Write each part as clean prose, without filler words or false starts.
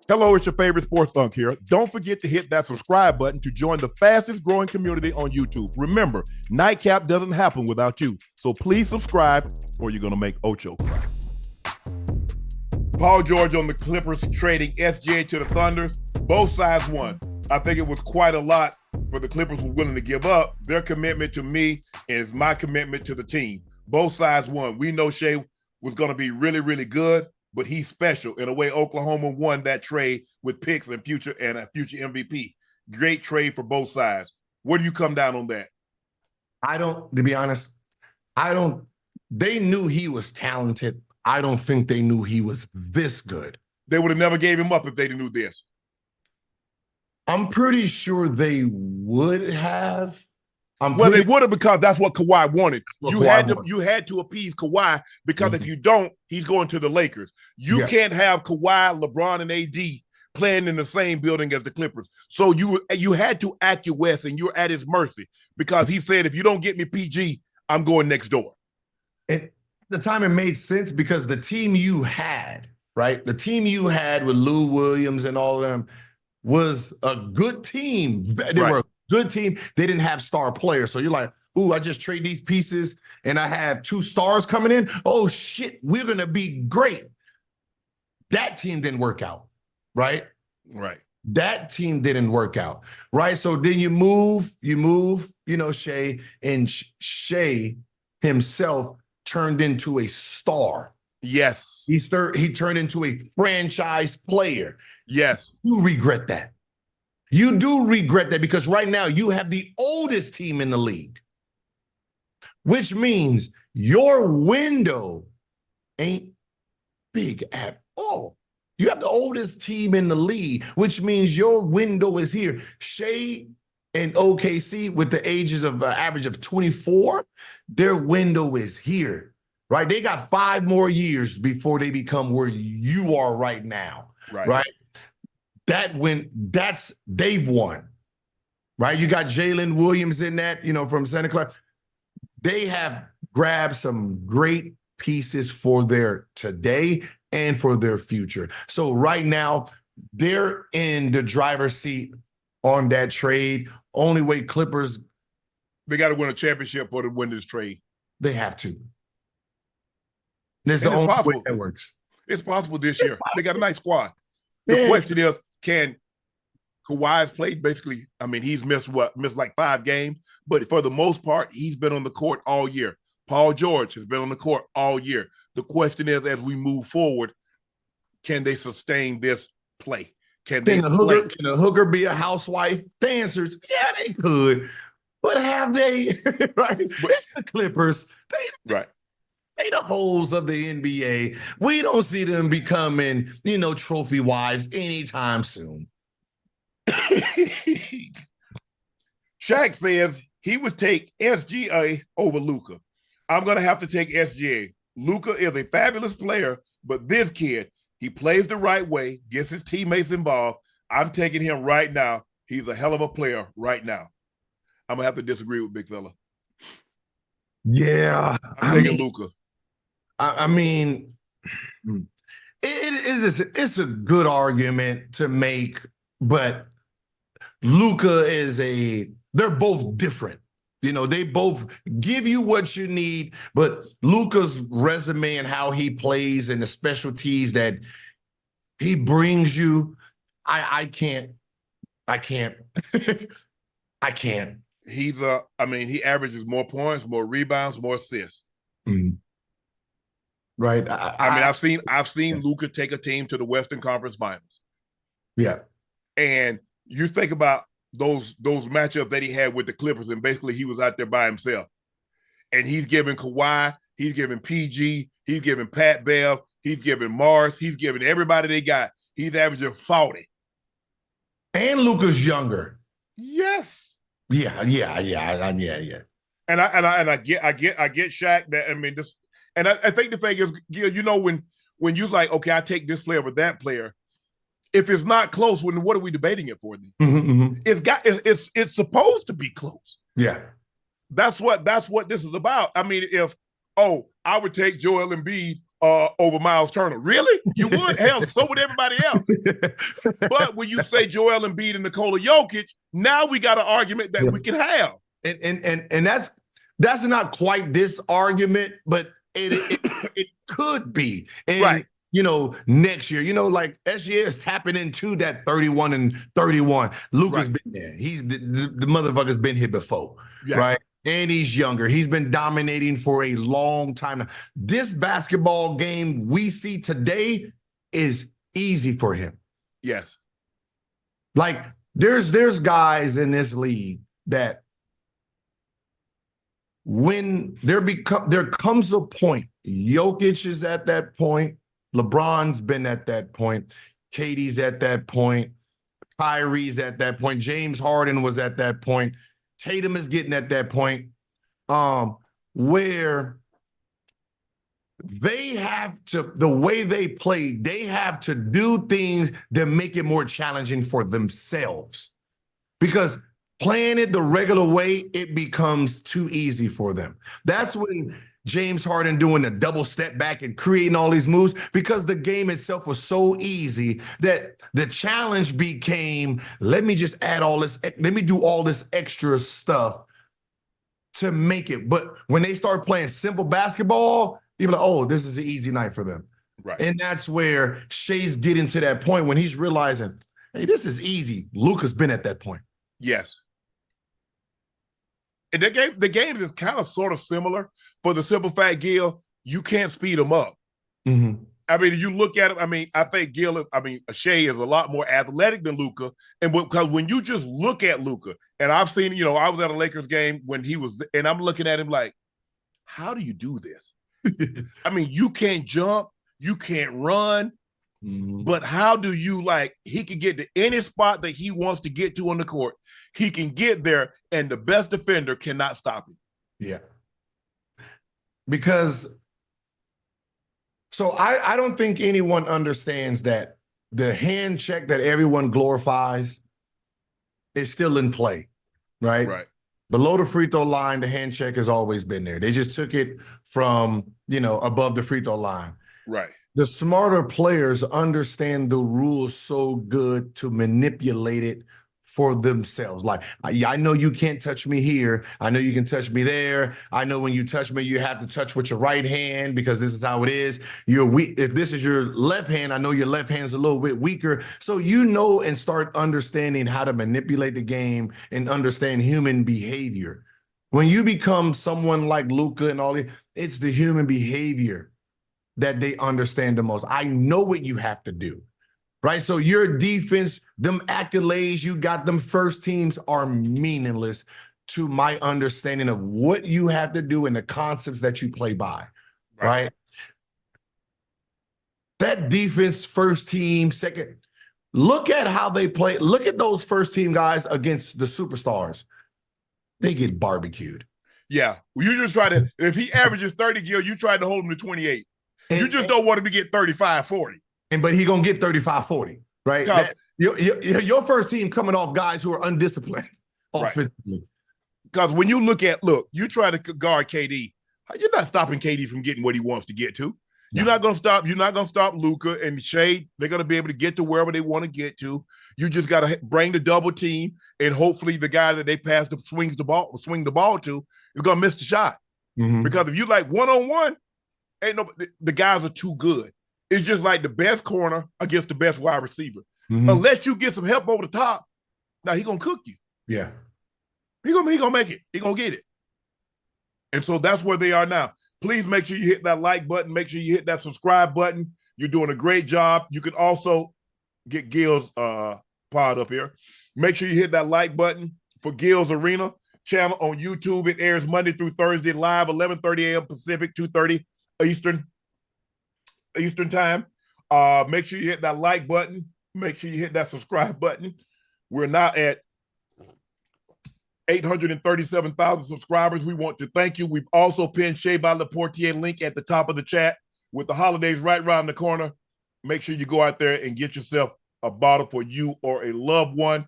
Hello, it's your favorite sports thunk here. Don't forget to hit that subscribe button to join the fastest growing community on YouTube. Remember, Nightcap doesn't happen without you. So please subscribe or you're going to make Ocho cry. Paul George on the Clippers trading SGA to the Thunders. Both sides won. I think it was quite a lot for the Clippers were willing to give up. Their commitment to me is my commitment to the team. Both sides won. We know Shai was going to be really, really good, but he's special. In a way, Oklahoma won that trade with picks and a future MVP. Great trade for both sides. Where do you come down on that? To be honest, they knew he was talented. I don't think they knew he was this good. They would have never gave him up if they knew this. I'm pretty sure they would have. They would have, because that's what Kawhi wanted. You had to appease Kawhi, because if you don't, he's going to the Lakers. You can't have Kawhi, LeBron, and AD playing in the same building as the Clippers. So you had to acquiesce, and you're at his mercy, because he said, if you don't get me PG, I'm going next door. And at the time, it made sense because the team you had, right? The team you had with Lou Williams and all of them was a good team. They were a good team. They didn't have star players. So you're like, ooh, I just trade these pieces and I have 2 stars coming in. Oh, shit, we're going to be great. That team didn't work out, right? Right. That team didn't work out, right? So then you move, Shai, and Shai himself turned into a star. Yes. He turned into a franchise player. Yes. You regret that. You do regret that, because right now you have the oldest team in the league, which means your window ain't big at all. You have the oldest team in the league, which means your window is here. Shai and OKC, with the ages of average of 24, their window is here, right? They got 5 more years before they become where you are right now, right? They've won, right? You got Jalen Williams in that, from Santa Clara. They have grabbed some great pieces for their today and for their future. So right now, they're in the driver's seat on that trade. Only way Clippers, they got to win a championship or to win this trade. They have to. There's the only way that works. It's possible this year. They got a nice squad. The question is, can Kawhi's played basically, he's missed like 5 games, but for the most part, he's been on the court all year. Paul George has been on the court all year. The question is, as we move forward, can they sustain this play? Can a hooker be a housewife? The answer is, yeah, they could. But have they? Right? It's the Clippers. They the hoes of the NBA. We don't see them becoming, trophy wives anytime soon. Shaq says he would take SGA over Luka. I'm going to have to take SGA. Luka is a fabulous player, but this kid, he plays the right way, gets his teammates involved. I'm taking him right now. He's a hell of a player right now. I'm going to have to disagree with Big Fella. Yeah. I'm taking Luka. It's a good argument to make, but Luka they're both different. They both give you what you need, but Luka's resume and how he plays and the specialties that he brings you, I can't. He averages more points, more rebounds, more assists. Mm-hmm. Right. I've seen Luka take a team to the Western Conference Finals. Yeah. And you think about those matchups that he had with the Clippers, and basically he was out there by himself. And he's giving Kawhi, he's giving PG, he's giving Pat Bev, he's giving Morris, he's giving everybody they got. He's averaging 40. And Luka's younger. Yes. Yeah. And I get Shaq that and I think the thing is, Gil, when you're like, okay, I take this player over that player, if it's not close, what are we debating it for then? Mm-hmm. It's supposed to be close. Yeah. That's what this is about. I would take Joel Embiid over Miles Turner. Really? You would? Hell, so would everybody else. But when you say Joel Embiid and Nikola Jokic, now we got an argument that we can have. And that's not quite this argument, but it could be. And, right. Next year, like SGA is tapping into that 31 and 31. Luka's been there. He's the motherfucker's been here before, right? And he's younger. He's been dominating for a long time now. This basketball game we see today is easy for him. Yes. Like there's guys in this league that when there comes a point, Jokic is at that point, LeBron's been at that point, KD's at that point, Kyrie's at that point, James Harden was at that point, Tatum is getting at that point, where they have to, the way they play, they have to do things that make it more challenging for themselves. Because playing it the regular way, it becomes too easy for them. That's when James Harden doing the double step back and creating all these moves, because the game itself was so easy that the challenge became, let me just add all this, let me do all this extra stuff to make it. But when they start playing simple basketball, you're like, oh, this is an easy night for them. Right. And that's where Shai's getting to that point when he's realizing, hey, this is easy. Luka's been at that point. Yes. And the game is kind of sort of similar for the simple fact, Gil, you can't speed them up. Mm-hmm. I mean, you look at him, I think Shai is a lot more athletic than Luka. And because when you just look at Luka, and I've seen, I was at a Lakers game when he was, and I'm looking at him like, how do you do this? I mean, you can't jump, you can't run, but how do you, he can get to any spot that he wants to get to on the court. He can get there, and the best defender cannot stop him. Yeah. Because, so I don't think anyone understands that the hand check that everyone glorifies is still in play, right? Right. Below the free throw line, the hand check has always been there. They just took it from, above the free throw line. Right. The smarter players understand the rules so good to manipulate it for themselves. Like, I know you can't touch me here. I know you can touch me there. I know when you touch me, you have to touch with your right hand because this is how it is. You're weak. If this is your left hand, I know your left hand's a little bit weaker. So and start understanding how to manipulate the game and understand human behavior. When you become someone like Luka and all that, it's the human behavior that they understand the most. I know what you have to do. Right? So your defense, them accolades you got, them first teams are meaningless to my understanding of what you have to do and the concepts that you play by. Right? That defense, first team, second, look at how they play. Look at those first team guys against the superstars. They get barbecued. Yeah. You just try to, if he averages 30, Gil, you try to hold him to 28. You just don't want him to get 35, 40. But he going to get 35, 40, right? Your first team coming off guys who are undisciplined offensively. Because when you you try to guard KD, you're not stopping KD from getting what he wants to get to. No. You're not going to stop Luka and Shai. They're going to be able to get to wherever they want to get to. You just got to bring the double team, and hopefully the guy that they pass swing the ball to is going to miss the shot. Mm-hmm. Because if you one-on-one, the guys are too good. It's just like the best corner against the best wide receiver. Mm-hmm. Unless you get some help over the top, now he's going to cook you. Yeah. He's going to make it. He's going to get it. And so that's where they are now. Please make sure you hit that like button. Make sure you hit that subscribe button. You're doing a great job. You can also get Gil's pod up here. Make sure you hit that like button for Gil's Arena channel on YouTube. It airs Monday through Thursday live, 11:30 a.m. Pacific, 2:30 Eastern time. Make sure you hit that like button. Make sure you hit that subscribe button. We're now at 837,000 subscribers. We want to thank you. We've also pinned Shai by Laportier link at the top of the chat. With the holidays right around the corner, make sure you go out there and get yourself a bottle for you or a loved one.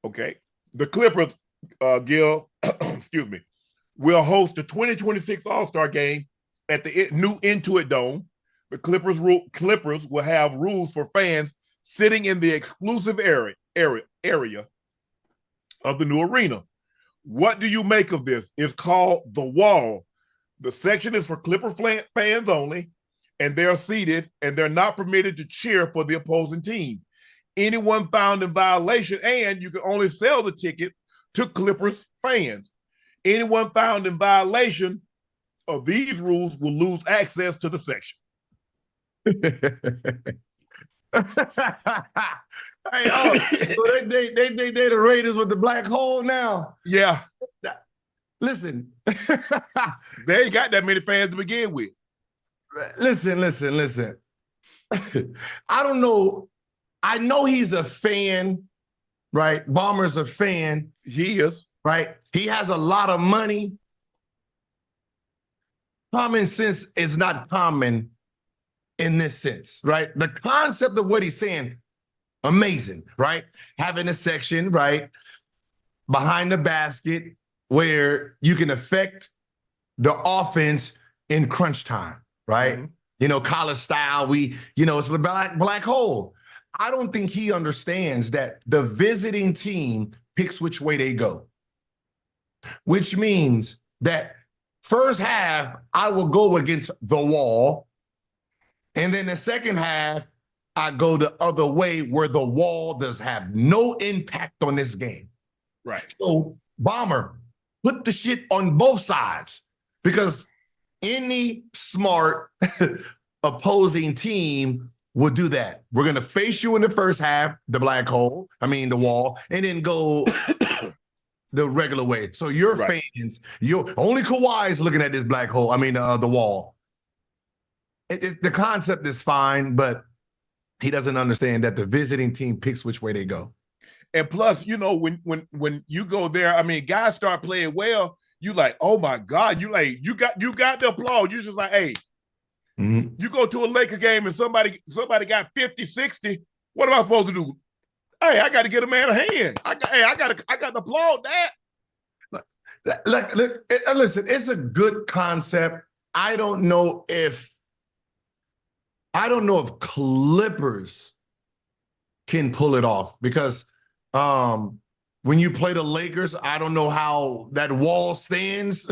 Okay. The Clippers, Gil, excuse me, will host the 2026 All-Star Game at the new Intuit Dome, the Clippers will have rules for fans sitting in the exclusive area of the new arena. What do you make of this? It's called the Wall. The section is for Clipper fans only, and they're seated and they're not permitted to cheer for the opposing team. Anyone found in violation, and you can only sell the ticket to Clippers fans. Anyone found in violation of these rules will lose access to the section. Hey, so they the Raiders with the black hole now. Yeah. Listen. They ain't got that many fans to begin with. Listen. I don't know. I know he's a fan, right? Bomber's a fan. He is. Right? He has a lot of money. Common sense is not common in this sense, right? The concept of what he's saying, amazing, right? Having a section, right, behind the basket where you can affect the offense in crunch time, right? Mm-hmm. You know, college style, it's the black hole. I don't think he understands that the visiting team picks which way they go, which means that first half, I will go against the wall. And then the second half, I go the other way where the wall does have no impact on this game. Right. So, Bomber, put the shit on both sides because any smart opposing team will do that. We're going to face you in the first half, the wall, and then go the regular way. So your fans, only Kawhi is looking at this black hole. The wall. The concept is fine, but he doesn't understand that the visiting team picks which way they go. And plus, when you go there, guys start playing well. You like, oh my God, you got to applaud. You just like, hey, you go to a Laker game and somebody got 50, 60. What am I supposed to do? Hey, I got to get a man a hand. I got to applaud that. Listen, it's a good concept. I don't know if Clippers can pull it off because when you play the Lakers, I don't know how that wall stands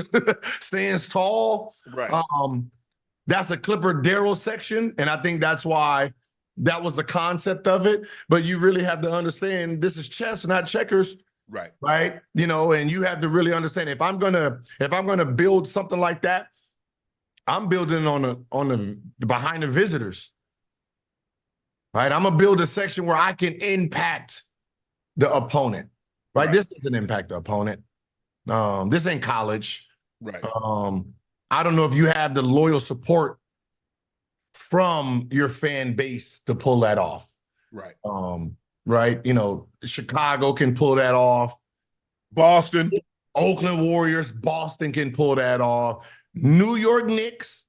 tall. Right. That's a Clipper Daryl section, and I think that's why that was the concept of it. But you really have to understand this is chess, not checkers. Right. Right. And you have to really understand if I'm gonna build something like that, I'm building on the behind the visitors. Right. I'm gonna build a section where I can impact the opponent. Right. This doesn't impact the opponent. This ain't college. Right. I don't know if you have the loyal support from your fan base to pull that off. Right. Right. Chicago can pull that off. Boston, Oakland Warriors, Boston can pull that off. New York Knicks,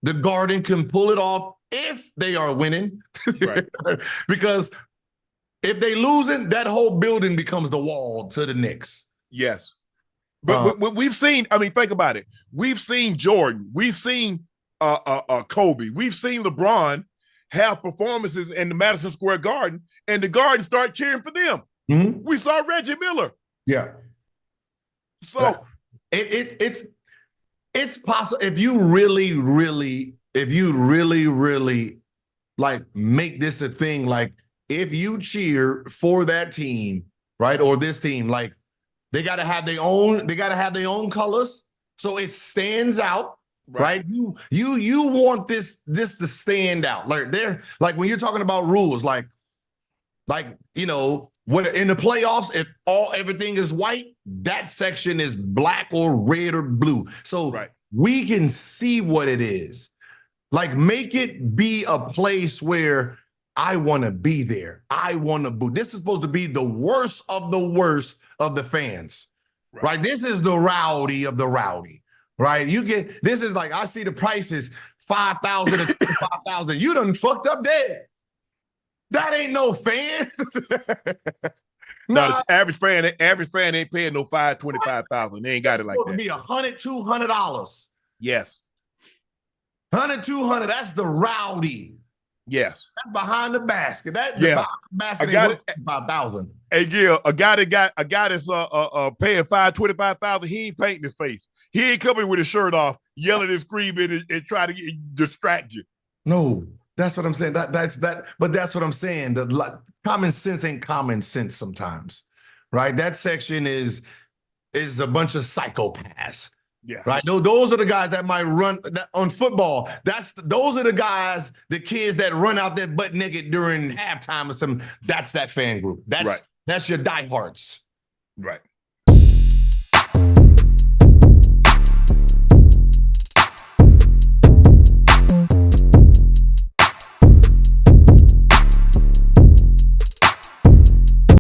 the Garden can pull it off if they are winning. Right. Because if they losing, that whole building becomes the wall to the Knicks. Yes. But we've seen, think about it. We've seen Jordan. We've seen Kobe. We've seen LeBron have performances in the Madison Square Garden, and the Garden start cheering for them. Mm-hmm. We saw Reggie Miller. Yeah. So it's possible if you really like make this a thing. Like if you cheer for that team, right, or this team, like they got to have their own colors, so it stands out. Right. You want this to stand out. Like when you're talking about rules, when in the playoffs, if everything is white, that section is black or red or blue. So we can see what it is. Like make it be a place where I want to be there. I want to boo. This is supposed to be the worst of the fans. Right? This is the rowdy of the rowdy. Right, this is like I see the prices 5,000 to 25,000. You done fucked up dead. That ain't no fan. No, the average fan ain't paying no 25,000. They ain't got it like that. Be $100, $200. Yes. 100, 200, that's the rowdy. Yes. That's behind the basket. That Yeah. behind the basket ain't worth 5,000. Hey, Gil, a guy that's paying $25,000, he ain't painting his face. He ain't coming with his shirt off, yelling and screaming and try to distract you. No, that's what I'm saying. But that's what I'm saying. The common sense ain't common sense sometimes, right? That section is a bunch of psychopaths. Yeah. Right. Those are the guys that might run on football. Those are the guys, the kids that run out there butt naked during halftime or something. That's that fan group. That's your diehards. Right.